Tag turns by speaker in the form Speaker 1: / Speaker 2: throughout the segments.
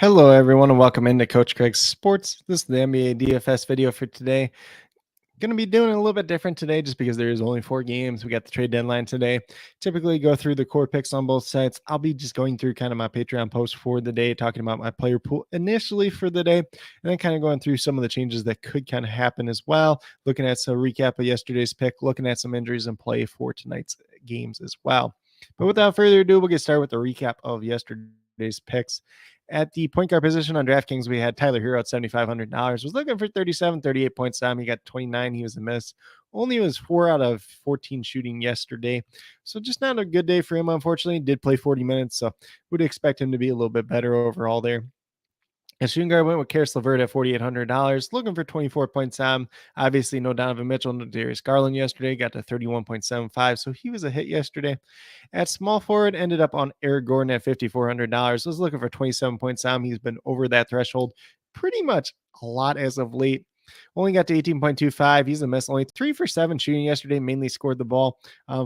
Speaker 1: Hello, everyone, and welcome into Coach Craig's Sports. This is the NBA DFS video for today. Going to be doing a little bit different today just because there is only 4 games. We got the trade deadline today. Typically go through the core picks on both sites. I'll be just going through kind of my Patreon post for the day, talking about my player pool initially for the day, and then kind of going through some of the changes that could kind of happen as well. Looking at some recap of yesterday's pick, looking at some injuries in play for tonight's games as well. But without further ado, we'll get started with the recap of yesterday's picks. At the point guard position on DraftKings, we had Tyler Hero at $7,500. Was looking for 37, 38 points. He got 29. He was a miss. Only was 4 out of 14 shooting yesterday. So just not a good day for him, unfortunately. Did play 40 minutes, so would expect him to be a little bit better overall there. And shooting guard went with Karis LeVert at $4,800, looking for 24 points. Obviously, no Donovan Mitchell, no Darius Garland yesterday, got to 31.75, so he was a hit yesterday. At small forward, ended up on Eric Gordon at $5,400. Was looking for 27 points. He's been over that threshold pretty much a lot as of late. Only got to 18.25. He's a miss. Only 3 for 7 shooting yesterday. Mainly scored the ball.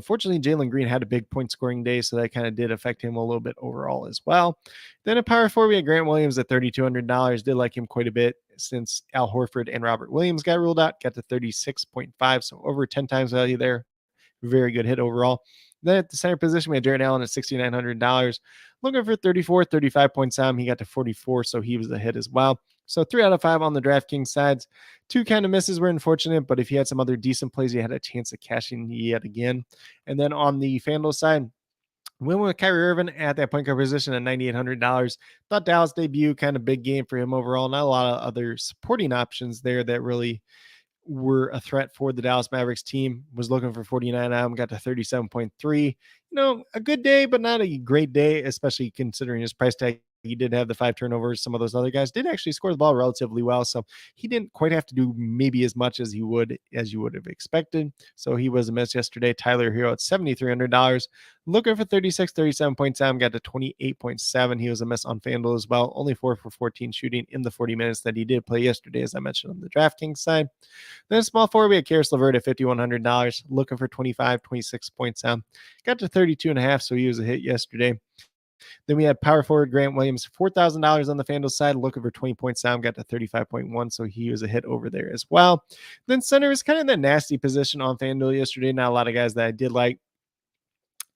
Speaker 1: Fortunately, Jalen Green had a big point scoring day, so that kind of did affect him a little bit overall as well. Then at power forward, we had Grant Williams at $3,200. Did like him quite a bit since Al Horford and Robert Williams got ruled out. Got to 36.5, so over 10 times value there. Very good hit overall. Then at the center position, we had Jared Allen at $6,900. Looking for 34, 35 points. He got to 44, so he was a hit as well. So 3 out of 5 on the DraftKings sides. 2 kind of misses were unfortunate, but if you had some other decent plays, you had a chance of cashing yet again. And then on the FanDuel side, we went with Kyrie Irving at that point guard position at $9,800. Thought Dallas debut, kind of big game for him overall. Not a lot of other supporting options there that really were a threat for the Dallas Mavericks team. Was looking for 49, got to 37.3. A good day, but not a great day, especially considering his price tag. He did have the 5 turnovers. Some of those other guys did actually score the ball relatively well, so he didn't quite have to do maybe as much as you would have expected. So he was a miss yesterday. Tyler Hero at $7,300, looking for 36, 37 points. Got to 28.7. He was a miss on FanDuel as well. Only 4 for 14 shooting in the 40 minutes that he did play yesterday, as I mentioned on the DraftKings side. Then small forward, we had Karis LeVert at $5,100, looking for 25, 26 points. Got to 32.5, so he was a hit yesterday. Then we had power forward Grant Williams, $4,000 on the FanDuel side, looking for 20 points. Got to 35.1, so he was a hit over there as well. Then center is kind of that nasty position on FanDuel yesterday. Not a lot of guys that I did like.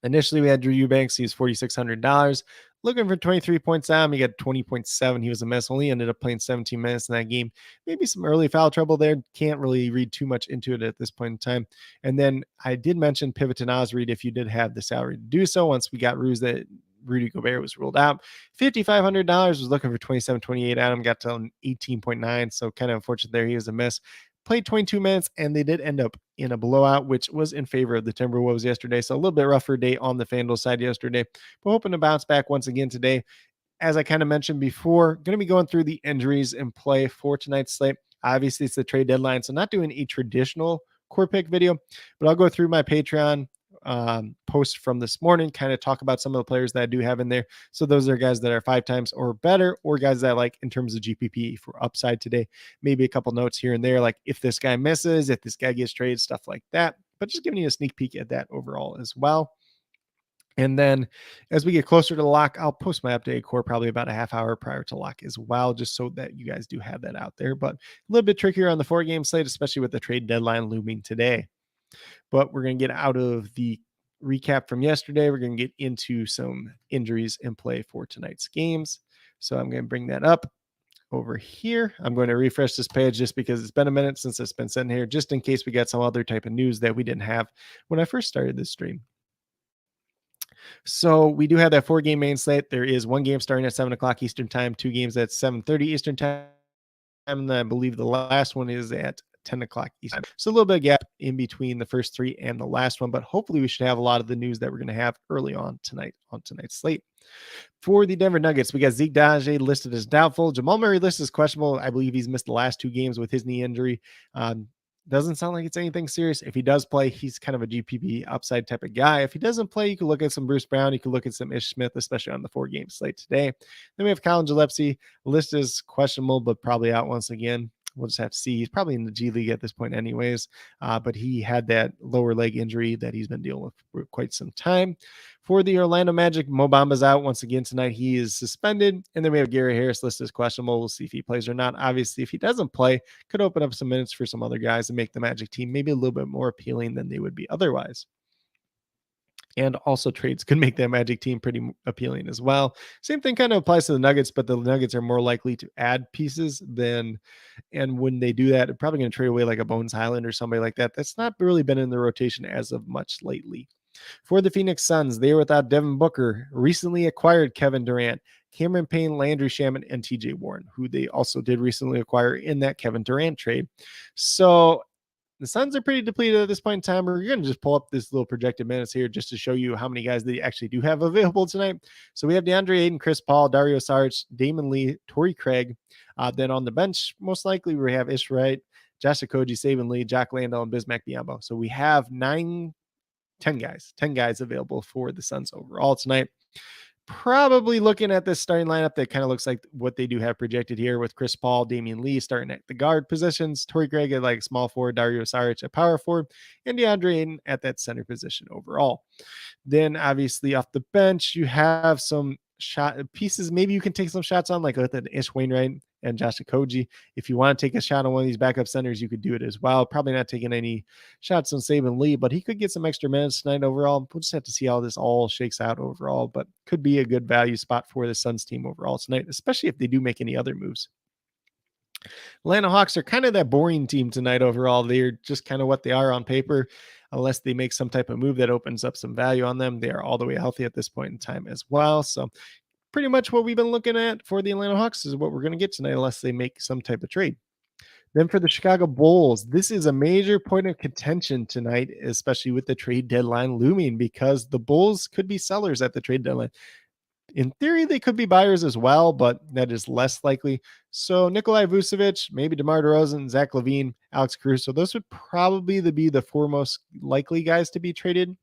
Speaker 1: Initially, we had Drew Eubanks. He was $4,600. Looking for 23 points. He got 20.7. He was a mess. Only ended up playing 17 minutes in that game. Maybe some early foul trouble there. Can't really read too much into it at this point in time. And then I did mention pivot to Naz Reid if you did have the salary to do so. Once we got rules that Rudy Gobert was ruled out. $5,500, was looking for 27, 28. Adam got to 18.9. So kind of unfortunate there. He was a miss. Played 22 minutes, and they did end up in a blowout, which was in favor of the Timberwolves yesterday. So a little bit rougher day on the FanDuel side yesterday. But hoping to bounce back once again today. As I kind of mentioned before, going to be going through the injuries in play for tonight's slate. Obviously, it's the trade deadline, so not doing a traditional core pick video, but I'll go through my Patreon post from this morning, kind of talk about some of the players that I do have in there. So those are guys that are 5 times or better, or guys that I like in terms of GPP for upside today. Maybe a couple notes here and there, like if this guy misses, if this guy gets traded, stuff like that. But just giving you a sneak peek at that overall as well. And then as we get closer to the lock, I'll post my updated core probably about a half hour prior to lock as well, just so that you guys do have that out there. But a little bit trickier on the 4-game slate, especially with the trade deadline looming today. But we're going to get out of the recap from yesterday. We're going to get into some injuries in play for tonight's games. So I'm going to bring that up over here. I'm going to refresh this page just because it's been a minute since it's been sitting here, just in case we got some other type of news that we didn't have when I first started this stream. So we do have that 4-game main slate. There is 1 game starting at 7 o'clock Eastern time, 2 games at 7:30 Eastern time. And I believe the last one is at 10 o'clock Eastern. So a little bit of gap in between the first 3 and the last one, but hopefully we should have a lot of the news that we're going to have early on tonight's slate. For the Denver Nuggets, we got Zeke Dage listed as doubtful. Jamal Murray listed as questionable. I believe he's missed the last 2 games with his knee injury. Doesn't sound like it's anything serious. If he does play, he's kind of a GPP upside type of guy. If he doesn't play, you can look at some Bruce Brown. You can look at some Ish Smith, especially on the 4-game slate today. Then we have Colin Gillespie listed as questionable, but probably out once again. We'll just have to see. He's probably in the G League at this point anyways, but he had that lower leg injury that he's been dealing with for quite some time. For the Orlando Magic, Mo Bamba's out once again tonight. He is suspended. And then we have Gary Harris listed as questionable. We'll see if he plays or not. Obviously, if he doesn't play, could open up some minutes for some other guys and make the Magic team maybe a little bit more appealing than they would be otherwise. And also trades could make that Magic team pretty appealing as well. Same thing kind of applies to the Nuggets, but the Nuggets are more likely to add pieces than, and when they do that, they're probably going to trade away like a Bones Highland or somebody like that. That's not really been in the rotation as of much lately. For the Phoenix Suns, they are without Devin Booker, recently acquired Kevin Durant, Cameron Payne, Landry Shamet, and TJ Warren, who they also did recently acquire in that Kevin Durant trade. So the Suns are pretty depleted at this point in time. We're going to just pull up this little projected minutes here just to show you how many guys they actually do have available tonight. So we have DeAndre Ayton, Chris Paul, Dario Saric, Damon Lee, Torrey Craig. Then on the bench, most likely we have Ish Wright, Josh Okogie, Saban Lee, Jack Landell, and Bismack Biyombo. So we have 10 guys available for the Suns overall tonight. Probably looking at this starting lineup that kind of looks like what they do have projected here with Chris Paul, Damian Lee starting at the guard positions, Torrey Craig at like small forward, Dario Saric at power forward, and DeAndre Ayton at that center position overall. Then obviously off the bench, you have some shot pieces. Maybe you can take some shots on like with an Ish Wainwright and Josh Okogie. If you want to take a shot on one of these backup centers, you could do it as well. Probably not taking any shots on Saban Lee, but he could get some extra minutes tonight overall. We'll just have to see how this all shakes out overall, but could be a good value spot for the Suns team overall tonight, especially if they do make any other moves. Atlanta Hawks are kind of that boring team tonight overall. They're just kind of what they are on paper. Unless they make some type of move that opens up some value on them, they are all the way healthy at this point in time as well. So pretty much what we've been looking at for the Atlanta Hawks is what we're going to get tonight unless they make some type of trade. Then for the Chicago Bulls, this is a major point of contention tonight, especially with the trade deadline looming, because the Bulls could be sellers at the trade deadline. In theory, they could be buyers as well, but that is less likely. So Nikolai Vucevic, maybe DeMar DeRozan, Zach LaVine, Alex Caruso, those would probably be the four most likely guys to be traded.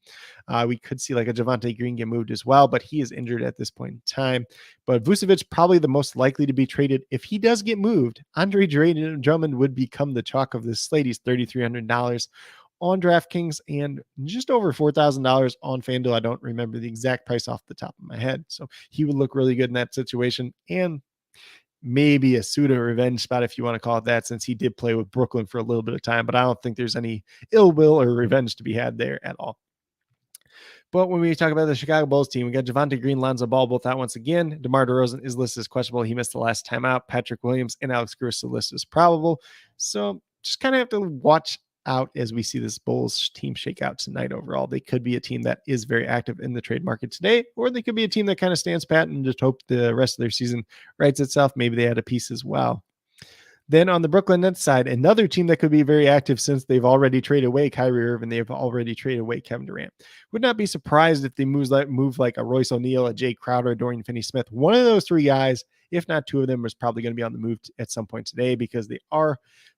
Speaker 1: We could see like a Javonte Green get moved as well, but he is injured at this point in time. But Vucevic probably the most likely to be traded. If he does get moved, Andre Drummond would become the chalk of this slate. He's $3,300 on DraftKings and just over $4,000 on FanDuel. I don't remember the exact price off the top of my head. So he would look really good in that situation, and maybe a pseudo revenge spot, if you want to call it that, since he did play with Brooklyn for a little bit of time, but I don't think there's any ill will or revenge to be had there at all. But when we talk about the Chicago Bulls team, we got Javonte Green, Lonzo Ball both out once again. DeMar DeRozan is listed as questionable. He missed the last time out. Patrick Williams and Alex Caruso listed as probable. So just kind of have to watch out as we see this Bulls team shake out tonight overall. They could be a team that is very active in the trade market today, or they could be a team that kind of stands pat and just hope the rest of their season writes itself. Maybe they add a piece as well. Then on the Brooklyn Nets side, another team that could be very active since they've already traded away Kyrie Irving, they've already traded away Kevin Durant. Would not be surprised if they move like a Royce O'Neal, a Jay Crowder, Dorian Finney-Smith. One of those three guys, if not two of them, is probably going to be on the move at some point today because they are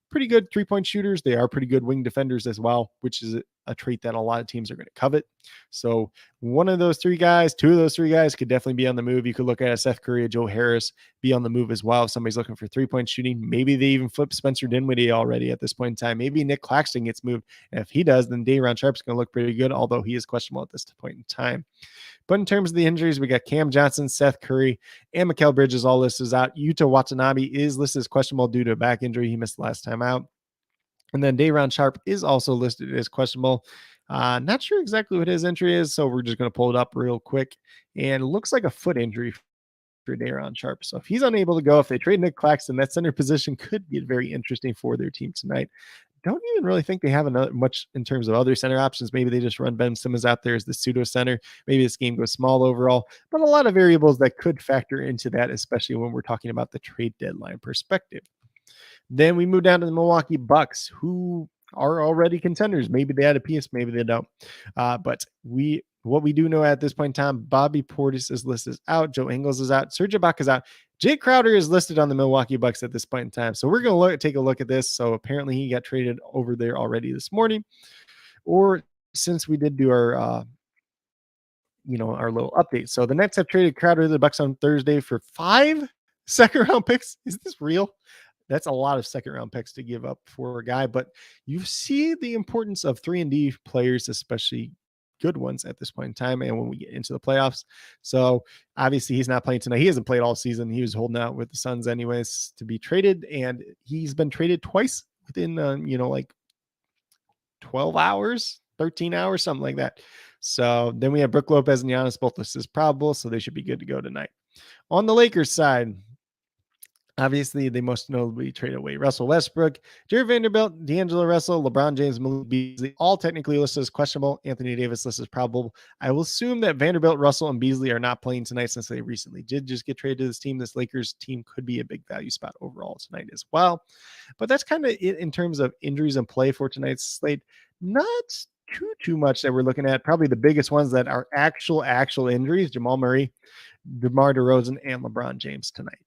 Speaker 1: pretty good three-point shooters. They are pretty good wing defenders as well, which is a trait that a lot of teams are going to covet. So one of those three guys, two of those three guys could definitely be on the move. You could look at a Seth Curry, a Joe Harris be on the move as well. If somebody's looking for three-point shooting, maybe they even flip Spencer Dinwiddie already at this point in time. Maybe Nick Claxton gets moved. And if he does, then Day'Ron Sharpe's going to look pretty good, although he is questionable at this point in time. But in terms of the injuries, we got Cam Johnson, Seth Curry, and Mikal Bridges all listed as out. Yuta Watanabe is listed as questionable due to a back injury. He missed the last time out. And then Day'Ron Sharpe is also listed as questionable. Not sure exactly what his injury is, so we're just going to pull it up real quick. And it looks like a foot injury for Day'Ron Sharpe. So if he's unable to go, if they trade Nick Claxton, that center position could get very interesting for their team tonight. Don't even really think they have much in terms of other center options. Maybe they just run Ben Simmons out there as the pseudo center. Maybe this game goes small overall, but a lot of variables that could factor into that, especially when we're talking about the trade deadline perspective. Then we move down to the Milwaukee Bucks, who are already contenders. Maybe they had a piece, maybe they don't. But what we do know at this point in time, Bobby Portis is listed as out, Joe Ingles is out, Serge Ibaka is out. Jay Crowder is listed on the Milwaukee Bucks at this point in time. So we're going to take a look at this. So apparently he got traded over there already this morning. Or since we did do our our little update. So the Nets have traded Crowder to the Bucks on Thursday for 5 second-round picks. Is this real? That's a lot of second round picks to give up for a guy, but you see the importance of 3-and-D players, especially good ones at this point in time. And when we get into the playoffs, so obviously he's not playing tonight. He hasn't played all season. He was holding out with the Suns anyways to be traded, and he's been traded twice within, like 12 hours, 13 hours, something like that. So then we have Brook Lopez and Giannis both listed as probable, so they should be good to go tonight. On the Lakers side, obviously, they most notably traded away Russell Westbrook, Jared Vanderbilt, D'Angelo Russell, LeBron James, Malik Beasley, all technically listed as questionable. Anthony Davis listed as probable. I will assume that Vanderbilt, Russell, and Beasley are not playing tonight since they recently did just get traded to this team. This Lakers team could be a big value spot overall tonight as well. But that's kind of it in terms of injuries and play for tonight's slate. Not too much that we're looking at. Probably the biggest ones that are actual injuries: Jamal Murray, DeMar DeRozan, and LeBron James tonight.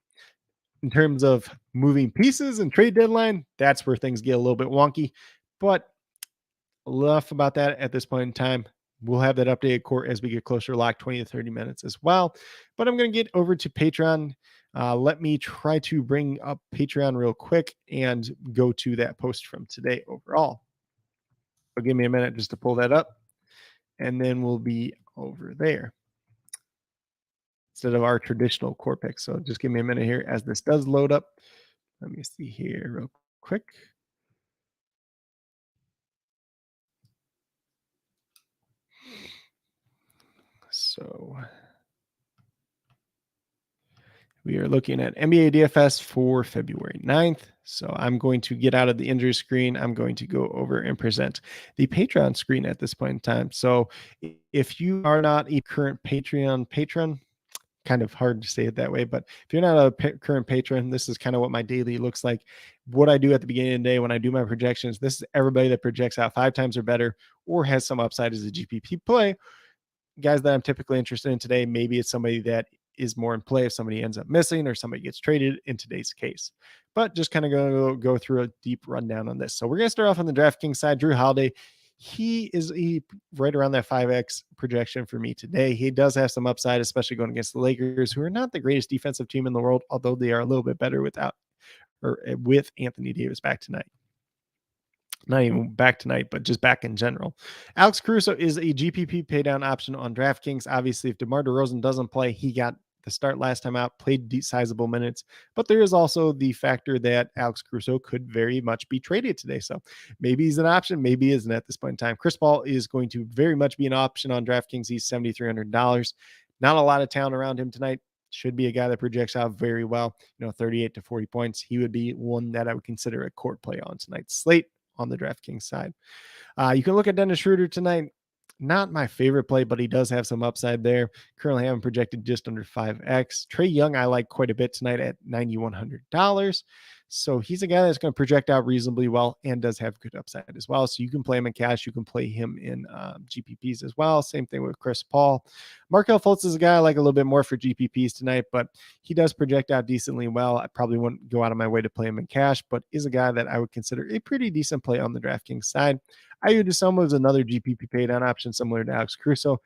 Speaker 1: In terms of moving pieces and trade deadline, that's where things get a little bit wonky. But enough about that at this point in time. We'll have that updated court as we get closer to lock 20 to 30 minutes as well. But I'm going to get over to Patreon. Let me try to bring up Patreon real quick and go to that post from today overall. So give me a minute just to pull that up, and then we'll be over there instead of our traditional core pick. So just give me a minute here as this does load up. Let me see here real quick. So we are looking at NBA DFS for February 9th. So I'm going to get out of the injury screen. I'm going to go over and present the Patreon screen at this point in time. So if you are not a current Patreon patron, kind of hard to say it that way, but if you're not a current patron, this is kind of what my daily looks like. What I do at the beginning of the day when I do my projections, this is everybody that projects out 5 times or better or has some upside as a GPP play. Guys that I'm typically interested in today, maybe it's somebody that is more in play if somebody ends up missing or somebody gets traded in today's case. But just kind of going to go through a deep rundown on this. So we're going to start off on the DraftKings side. Jrue Holiday, he is right around that 5X projection for me today. He does have some upside, especially going against the Lakers, who are not the greatest defensive team in the world, although they are a little bit better with Anthony Davis back tonight. Not even back tonight, but just back in general. Alex Caruso is a GPP paydown option on DraftKings. Obviously, if DeMar DeRozan doesn't play, he got the start last time out, played sizable minutes. But there is also the factor that Alex Caruso could very much be traded today. So maybe he's an option, maybe he isn't at this point in time. Chris Paul is going to very much be an option on DraftKings. He's $7,300. Not a lot of talent around him tonight. Should be a guy that projects out very well, 38 to 40 points. He would be one that I would consider a court play on tonight's slate on the DraftKings side. You can look at Dennis Schroeder tonight. Not my favorite play, but he does have some upside there. Currently having projected just under 5X. Trae Young, I like quite a bit tonight at $9,100. So he's a guy that's going to project out reasonably well and does have good upside as well. So you can play him in cash. You can play him in GPPs as well. Same thing with Chris Paul. Markelle Fultz is a guy I like a little bit more for GPPs tonight, but he does project out decently well. I probably wouldn't go out of my way to play him in cash, but is a guy that I would consider a pretty decent play on the DraftKings side. Ayu Dosunmu is another GPP paydown option similar to Alex Caruso.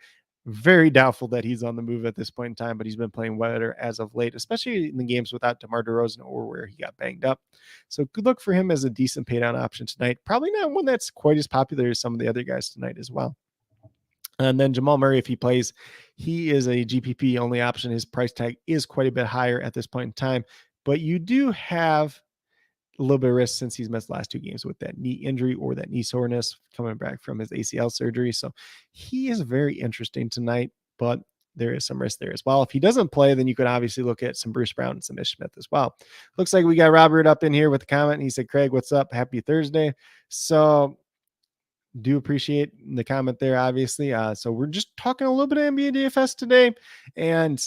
Speaker 1: Very doubtful that he's on the move at this point in time, but he's been playing better as of late, especially in the games without DeMar DeRozan or where he got banged up. So good look for him as a decent paydown option tonight. Probably not one that's quite as popular as some of the other guys tonight as well. And then Jamal Murray, if he plays, he is a GPP only option. His price tag is quite a bit higher at this point in time, but you do have a little bit of risk since he's missed the last 2 games with that knee injury or that knee soreness coming back from his ACL surgery. So he is very interesting tonight, but there is some risk there as well. If he doesn't play, then you could obviously look at some Bruce Brown and some Ish Smith as well. Looks like we got Robert up in here with a comment. He said, Craig, what's up? Happy Thursday. So do appreciate the comment there, obviously. So we're just talking a little bit of NBA DFS today, and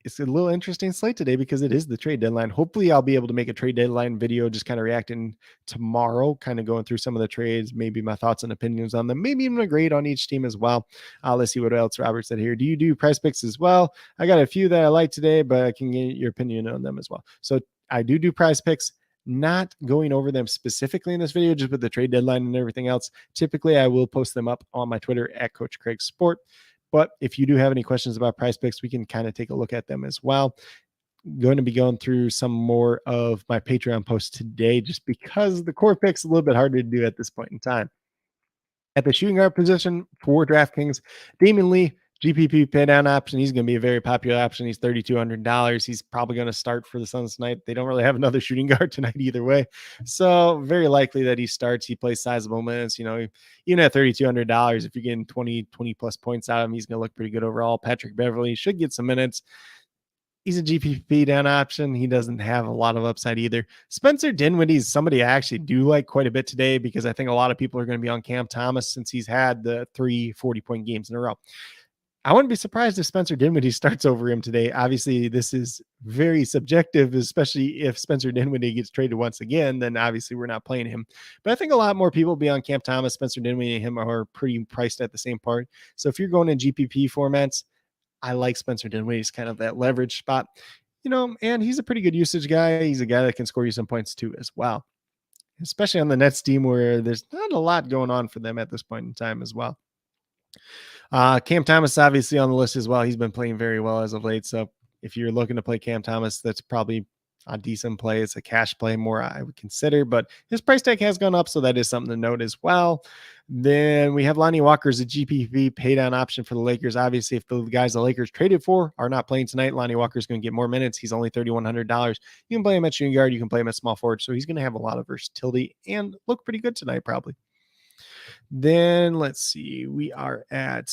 Speaker 1: it's a little interesting slate today because it is the trade deadline. Hopefully I'll be able to make a trade deadline video, just kind of reacting tomorrow, kind of going through some of the trades, maybe my thoughts and opinions on them, maybe even a grade on each team as well. Let's see what else Robert said here. Do you do price picks as well? I got a few that I like today, but I can get your opinion on them as well. So I do price picks, not going over them specifically in this video, just with the trade deadline and everything else. Typically I will post them up on my Twitter at CoachCraigSports. But if you do have any questions about price picks, we can kind of take a look at them as well. going to be going through some more of my Patreon posts today, just because the core picks a little bit harder to do at this point in time. At the shooting guard position for DraftKings, Damian Lee, GPP pay down option. He's going to be a very popular option. He's $3,200. He's probably going to start for the Suns tonight. They don't really have another shooting guard tonight either way. So very likely that he starts. He plays sizable minutes. Even at $3,200, if you're getting 20 plus points out of him, he's going to look pretty good overall. Patrick Beverley should get some minutes. He's a GPP down option. He doesn't have a lot of upside either. Spencer Dinwiddie is somebody I actually do like quite a bit today, because I think a lot of people are going to be on Cam Thomas since he's had the 3 40-point games in a row. I wouldn't be surprised if Spencer Dinwiddie starts over him today. Obviously, this is very subjective, especially if Spencer Dinwiddie gets traded once again, then obviously we're not playing him. But I think a lot more people will be on Cam Thomas. Spencer Dinwiddie and him are pretty priced at the same part. So if you're going in GPP formats, I like Spencer Dinwiddie. He's kind of that leverage spot, and he's a pretty good usage guy. He's a guy that can score you some points too as well, especially on the Nets team where there's not a lot going on for them at this point in time as well. Cam Thomas obviously on the list as well. He's been playing very well as of late. So if you're looking to play Cam Thomas, that's probably a decent play. It's a cash play more I would consider, but his price tag has gone up, so that is something to note as well. Then we have Lonnie Walker as a GPP pay down option for the Lakers. Obviously, if the guys the Lakers traded for are not playing tonight, Lonnie Walker is going to get more minutes. He's only $3,100. You can play him at shooting guard. You can play him at small forward. So he's going to have a lot of versatility and look pretty good tonight, probably. Then let's see. We are at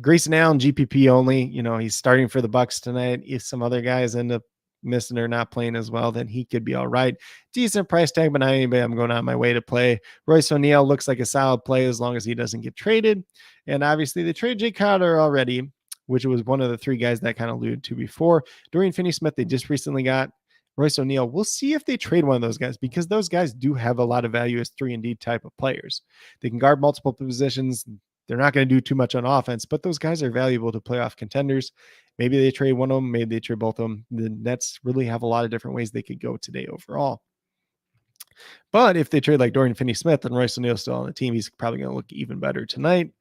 Speaker 1: Grayson Allen, GPP only. He's starting for the Bucks tonight. If some other guys end up missing or not playing as well, then he could be all right. Decent price tag, but not anybody I'm going on my way to play. Royce O'Neal looks like a solid play as long as he doesn't get traded. And obviously they traded Jay Crowder already, which was one of the 3 guys that kind of alluded to before. Dorian Finney-Smith, they just recently got. Royce O'Neal, we'll see if they trade one of those guys, because those guys do have a lot of value as 3-and-D type of players. They can guard multiple positions. They're not going to do too much on offense, but those guys are valuable to playoff contenders. Maybe they trade one of them. Maybe they trade both of them. The Nets really have a lot of different ways they could go today overall. But if they trade like Dorian Finney-Smith and Royce O'Neal still on the team, he's probably going to look even better tonight.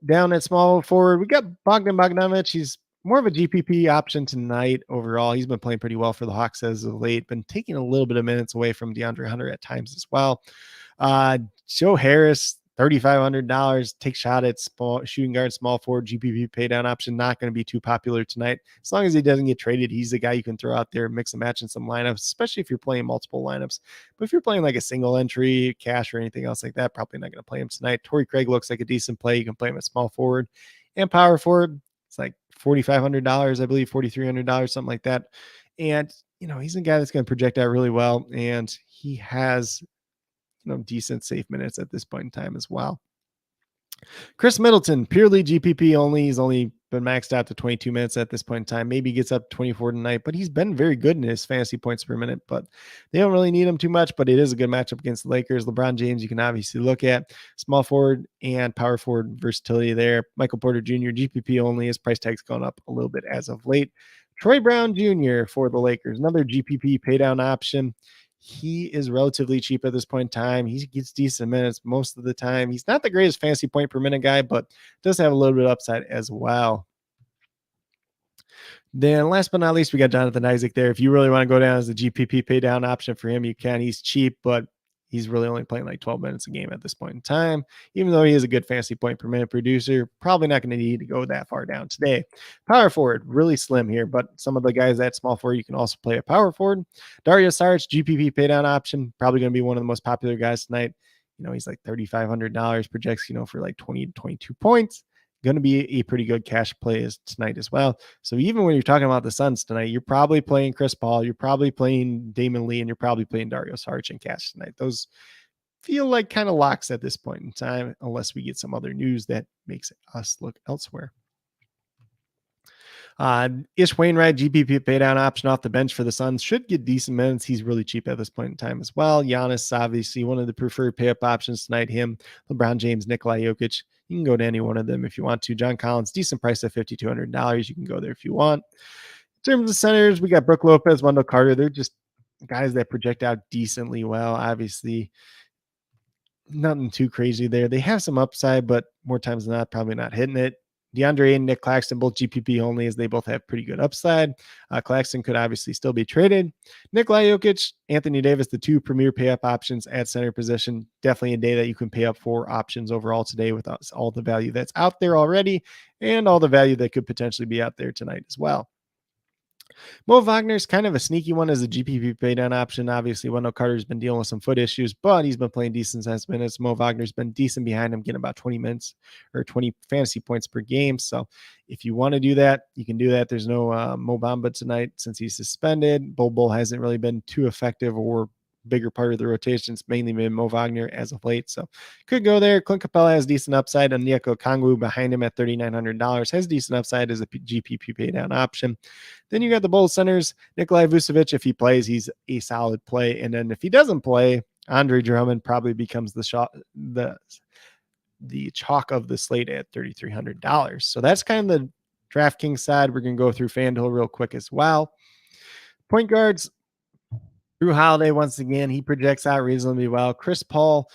Speaker 1: Down at small forward, we got Bogdan Bogdanovic. He's more of a GPP option tonight overall. He's been playing pretty well for the Hawks as of late, been taking a little bit of minutes away from DeAndre Hunter at times as well. Joe Harris, $3,500, take shot at shooting guard, small forward, GPP pay down option. Not going to be too popular tonight. As long as he doesn't get traded, he's the guy you can throw out there, mix and match in some lineups, especially if you're playing multiple lineups. But if you're playing like a single entry, cash, or anything else like that, probably not going to play him tonight. Torrey Craig looks like a decent play. You can play him at small forward and power forward. It's like $4,500, I believe, $4,300, something like that. And, he's a guy that's going to project out really well. And he has decent safe minutes at this point in time as well. Chris Middleton, purely GPP only. He's only been maxed out to 22 minutes at this point in time. Maybe he gets up to 24 tonight, but he's been very good in his fantasy points per minute, but they don't really need him too much, but it is a good matchup against the Lakers. LeBron James, you can obviously look at small forward and power forward versatility there. Michael Porter Jr., GPP only. His price tag's gone up a little bit as of late. Troy Brown Jr. for the Lakers, another GPP pay down option. He is relatively cheap at this point in time. He gets decent minutes most of the time. He's not the greatest fantasy point per minute guy, but does have a little bit of upside as well. Then last but not least, we got Jonathan Isaac there. If you really want to go down as the GPP pay down option for him, you can. He's cheap, but he's really only playing like 12 minutes a game at this point in time. Even though he is a good fantasy point per minute producer, probably not going to need to go that far down today. Power forward, really slim here, but some of the guys at small forward, you can also play a power forward. Dario Saric, GPP pay down option, probably going to be one of the most popular guys tonight. He's like $3,500, projects, for like 20 to 22 points. Going to be a pretty good cash play tonight as well. So even when you're talking about the Suns tonight, you're probably playing Chris Paul, you're probably playing Damian Lee, and you're probably playing Dario Saric in cash tonight. Those feel like kind of locks at this point in time, unless we get some other news that makes us look elsewhere. Ish Wainwright, GPP pay down option off the bench for the Suns, should get decent minutes. He's really cheap at this point in time as well. Giannis, obviously one of the preferred pay up options tonight. Him, LeBron James, Nikola Jokic. You can go to any one of them if you want to. John Collins, decent price at $5,200. You can go there if you want. In terms of centers, we got Brook Lopez, Wendell Carter. They're just guys that project out decently well. Obviously, nothing too crazy there. They have some upside, but more times than not, probably not hitting it. DeAndre and Nick Claxton, both GPP only, as they both have pretty good upside. Claxton could obviously still be traded. Nikola Jokic, Anthony Davis, the two premier pay up options at center position. Definitely a day that you can pay up for options overall today with all the value that's out there already and all the value that could potentially be out there tonight as well. Mo Wagner's kind of a sneaky one as a GPP paydown option. Obviously, Wendell Carter's been dealing with some foot issues, but he's been playing decent sized minutes. Mo Wagner's been decent behind him, getting about 20 minutes or 20 fantasy points per game. So if you want to do that, you can do that. There's no Mo Bamba tonight since he's suspended. Bol hasn't really been too effective or bigger part of the rotation. It's mainly been Mo Wagner as of late. So could go there. Clint Capella has decent upside. And Onyeka Okongwu behind him at $3,900 has decent upside as a GPP pay down option. Then you got the Bulls centers. Nikolai Vucevic, if he plays, he's a solid play. And then if he doesn't play, Andre Drummond probably becomes the chalk of the slate at $3,300. So that's kind of the DraftKings side. We're going to go through FanDuel real quick as well. Point guards, Drew Holiday, once again, he projects out reasonably well. Chris Paul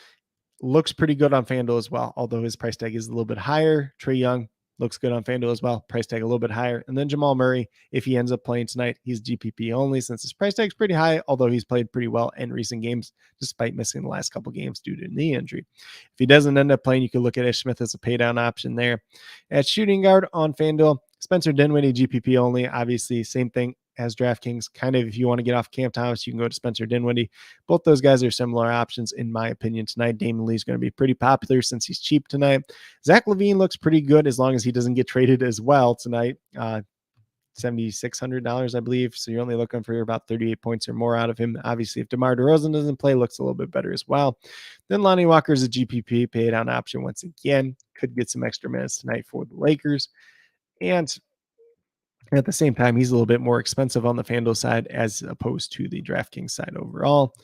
Speaker 1: looks pretty good on FanDuel as well, although his price tag is a little bit higher. Trae Young looks good on FanDuel as well. Price tag a little bit higher. And then Jamal Murray, if he ends up playing tonight, he's GPP only since his price tag is pretty high, although he's played pretty well in recent games, despite missing the last couple games due to knee injury. If he doesn't end up playing, you could look at Ish Smith as a pay down option there. At shooting guard on FanDuel, Spencer Dinwiddie, GPP only. Obviously, same thing as DraftKings. Kind of, if you want to get off Cam Thomas, you can go to Spencer Dinwiddie. Both those guys are similar options, in my opinion, tonight. Damon Lee's going to be pretty popular since he's cheap tonight. Zach LaVine looks pretty good as long as he doesn't get traded as well tonight. $7,600, I believe. So you're only looking for about 38 points or more out of him. Obviously, if DeMar DeRozan doesn't play, looks a little bit better as well. Then Lonnie Walker is a GPP pay down option once again. Could get some extra minutes tonight for the Lakers. And at the same time, he's a little bit more expensive on the FanDuel side as opposed to the DraftKings side overall.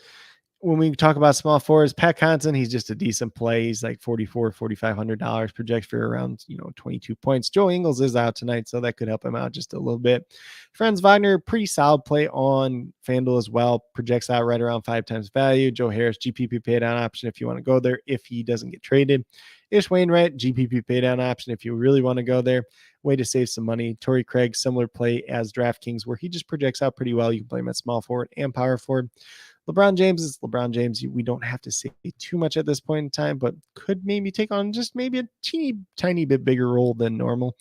Speaker 1: When we talk about small forwards, Pat Connaughton, he's just a decent play. He's like $4,500, projects for around 22 points. Joe Ingles is out tonight, so that could help him out just a little bit. Franz Wagner, pretty solid play on FanDuel as well. Projects out right around 5 times value. Joe Harris, GPP pay down option if you want to go there if he doesn't get traded. Ish Wainwright, GPP pay down option if you really want to go there. Way to save some money. Torrey Craig, similar play as DraftKings, where he just projects out pretty well. You can play him at small forward and power forward. LeBron James is LeBron James. We don't have to say too much at this point in time, but could maybe take on just maybe a tiny bit bigger role than normal.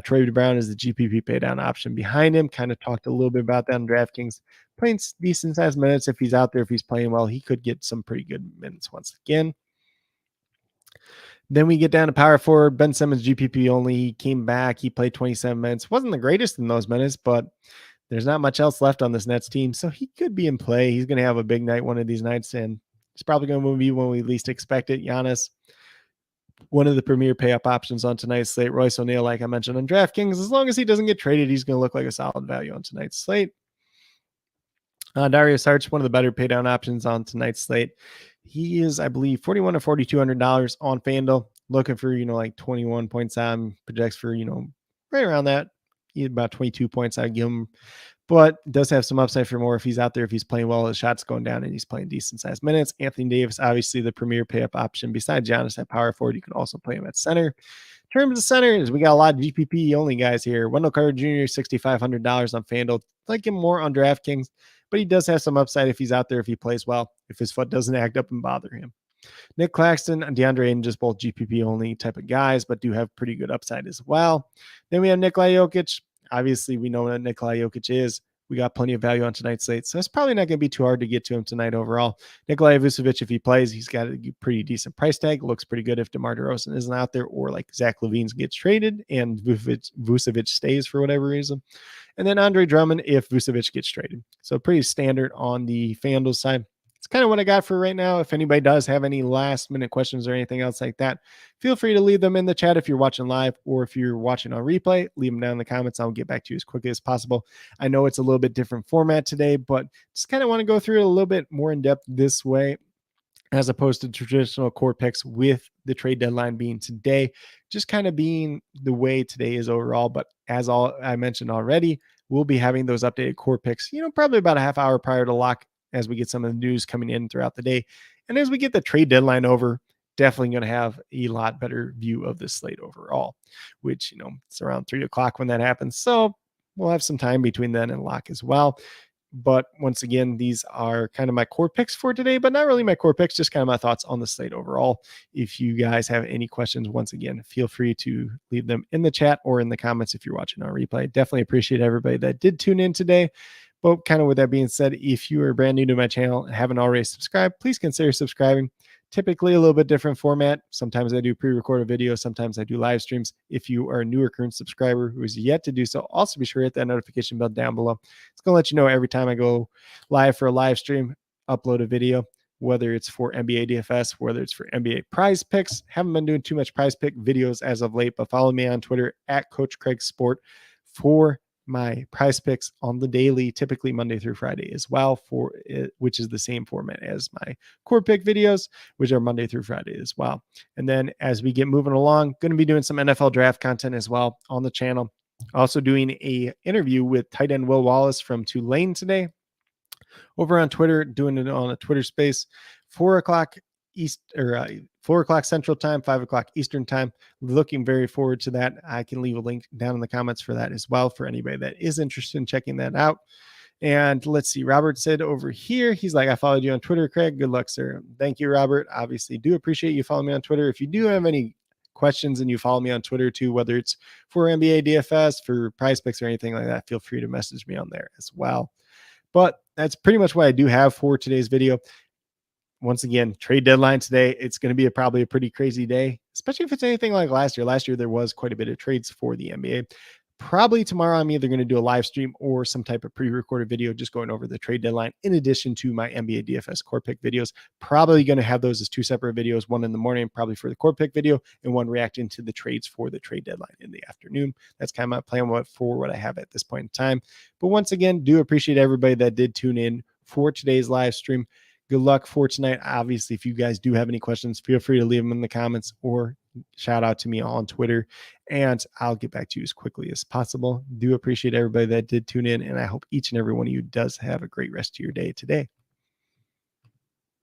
Speaker 1: Troy Brown is the GPP pay down option behind him. Kind of talked a little bit about that on DraftKings. Playing decent sized minutes. If he's out there, if he's playing well, he could get some pretty good minutes once again. Then we get down to power forward. Ben Simmons, GPP only. He came back. He played 27 minutes. Wasn't the greatest in those minutes, but there's not much else left on this Nets team, so he could be in play. He's going to have a big night one of these nights, and it's probably going to be when we least expect it. Giannis, one of the premier pay-up options on tonight's slate. Royce O'Neal, like I mentioned on DraftKings, as long as he doesn't get traded, he's going to look like a solid value on tonight's slate. Darius Harch, one of the better pay-down options on tonight's slate. He is, I believe, $4,100 or $4,200 on FanDuel, looking for, like 21 points on, projects for, right around that. He had about 22 points. I'd give him, but does have some upside for more if he's out there, if he's playing well, his shots going down and he's playing decent sized minutes. Anthony Davis, obviously the premier pay up option. Besides Giannis at power forward, you can also play him at center. In terms of centers, we got a lot of GPP only guys here. Wendell Carter Jr., $6,500 on FanDuel. Like him more on DraftKings, but he does have some upside if he's out there, if he plays well, if his foot doesn't act up and bother him. Nick Claxton and DeAndre Ayton, just both GPP only type of guys, but do have pretty good upside as well. Then we have Nikola Jokic. Obviously, we know what Nikola Jokic is. We got plenty of value on tonight's slate, so it's probably not going to be too hard to get to him tonight overall. Nikola Vucevic, if he plays, he's got a pretty decent price tag. Looks pretty good if DeMar DeRozan isn't out there, or like Zach LaVine gets traded and Vucevic stays for whatever reason. And then Andre Drummond if Vucevic gets traded. So pretty standard on the FanDuel side. It's kind of what I got for right now. If anybody does have any last minute questions or anything else like that, feel free to leave them in the chat if you're watching live, or if you're watching on replay, leave them down in the comments. I'll get back to you as quickly as possible. I know it's a little bit different format today, but just kind of want to go through it a little bit more in depth this way, as opposed to traditional core picks, with the trade deadline being today, just kind of being the way today is overall. But as I mentioned already, we'll be having those updated core picks, probably about a half hour prior to lock, as we get some of the news coming in throughout the day. And as we get the trade deadline over, definitely going to have a lot better view of this slate overall, which, it's around 3 o'clock when that happens. So we'll have some time between then and lock as well. But once again, these are kind of my core picks for today, but not really my core picks, just kind of my thoughts on the slate overall. If you guys have any questions, once again, feel free to leave them in the chat or in the comments if you're watching on replay. Definitely appreciate everybody that did tune in today. But kind of with that being said, if you are brand new to my channel and haven't already subscribed, please consider subscribing. Typically a little bit different format. Sometimes I do pre-recorded videos. Sometimes I do live streams. If you are a newer current subscriber who is yet to do so, also be sure to hit that notification bell down below. It's going to let you know every time I go live for a live stream, upload a video, whether it's for NBA DFS, whether it's for NBA prize picks. Haven't been doing too much prize pick videos as of late, but follow me on Twitter at CoachCraigSport for my prize picks on the daily, typically Monday through Friday as well, for it, which is the same format as my core pick videos, which are Monday through Friday as well. And then as we get moving along, going to be doing some NFL draft content as well on the channel. Also doing a interview with tight end Will Wallace from Tulane today over on Twitter, doing it on a Twitter space, 4 o'clock East or 4 o'clock Central Time, 5 o'clock Eastern Time. Looking very forward to that. I can leave a link down in the comments for that as well for anybody that is interested in checking that out. And let's see, Robert said over here, he's like, I followed you on Twitter, Craig. Good luck, sir. Thank you, Robert. Obviously, do appreciate you following me on Twitter. If you do have any questions and you follow me on Twitter too, whether it's for NBA DFS, for prize picks or anything like that, feel free to message me on there as well. But that's pretty much what I do have for today's video. Once again, trade deadline today. It's going to be probably a pretty crazy day, especially if it's anything like last year. Last year, there was quite a bit of trades for the NBA. Probably tomorrow, I'm either going to do a live stream or some type of pre-recorded video just going over the trade deadline in addition to my NBA DFS core pick videos. Probably going to have those as two separate videos, one in the morning, probably for the core pick video, and one reacting to the trades for the trade deadline in the afternoon. That's kind of my plan for what I have at this point in time. But once again, do appreciate everybody that did tune in for today's live stream. Good luck for tonight. Obviously, if you guys do have any questions, feel free to leave them in the comments or shout out to me on Twitter, and I'll get back to you as quickly as possible. Do appreciate everybody that did tune in, and I hope each and every one of you does have a great rest of your day today.